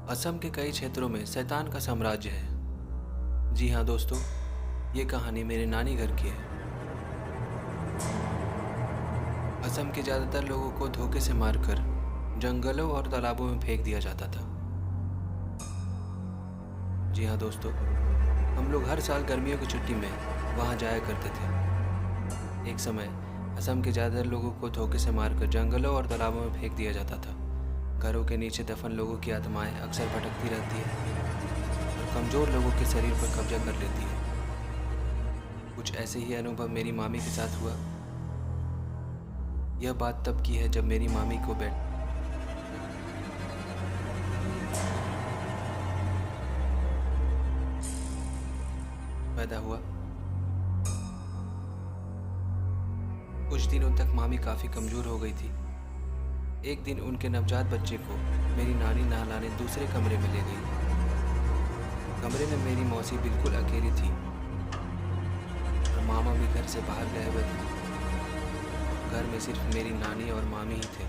असम के कई क्षेत्रों में शैतान का साम्राज्य है। जी हाँ दोस्तों, ये कहानी मेरे नानी घर की है। असम के ज़्यादातर लोगों को धोखे से मारकर जंगलों और तालाबों में फेंक दिया जाता था। जी हाँ दोस्तों, हम लोग हर साल गर्मियों की छुट्टी में वहाँ जाया करते थे। एक समय असम के ज़्यादातर लोगों को धोखे से मारकर जंगलों और तालाबों में फेंक दिया जाता था। घरों के नीचे दफन लोगों की आत्माएं अक्सर भटकती रहती है और कमज़ोर लोगों के शरीर पर कब्जा कर लेती है। कुछ ऐसे ही अनुभव मेरी मामी के साथ हुआ। यह बात तब की है जब मेरी मामी को पैदा हुआ। कुछ दिनों तक मामी काफ़ी कमज़ोर हो गई थी। एक दिन उनके नवजात बच्चे को मेरी नानी नहलाने दूसरे कमरे में ले गई। कमरे में मेरी मौसी बिल्कुल अकेली थी और मामा भी घर से बाहर गए हुए थे। घर में सिर्फ मेरी नानी और मामी ही थे।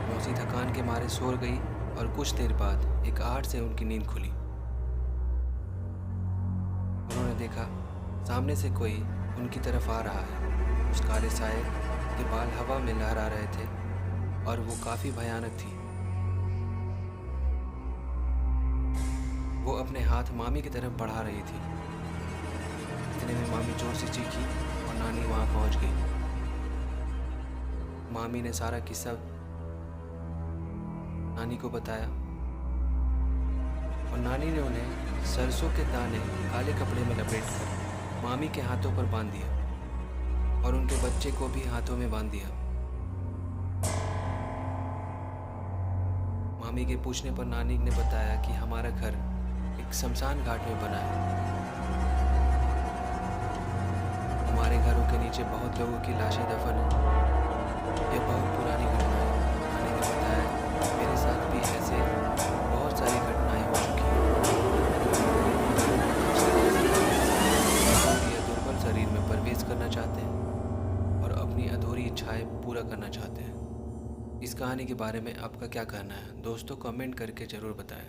मौसी थकान के मारे सो गई और कुछ देर बाद एक आहट से उनकी नींद खुली। उन्होंने देखा सामने से कोई उनकी तरफ आ रहा है। उस काले साए के बाल हवा में लहरा रहे थे और वो काफ़ी भयानक थी। वो अपने हाथ मामी की तरफ बढ़ा रही थी। इतने में मामी जोर से चीखी और नानी वहाँ पहुँच गई। मामी ने सारा किस्सा नानी को बताया और नानी ने उन्हें सरसों के दाने काले कपड़े में लपेटकर मामी के हाथों पर बांध दिया और उनके बच्चे को भी हाथों में बांध दिया। मामी के पूछने पर नानी ने बताया कि हमारा घर एक शमशान घाट में बना है। हमारे घरों के नीचे बहुत लोगों की लाशें दफन हैं। यह बहुत पुरानी घटना है। नानी ने बताया मेरे साथ भी ऐसे बहुत सारी घटनाएं हो चुकी हैं। ये दुर्बल शरीर में प्रवेश करना चाहते हैं और अपनी अधूरी इच्छाएं पूरा करना चाहते हैं। इस कहानी के बारे में आपका क्या कहना है दोस्तों, कमेंट करके ज़रूर बताएं।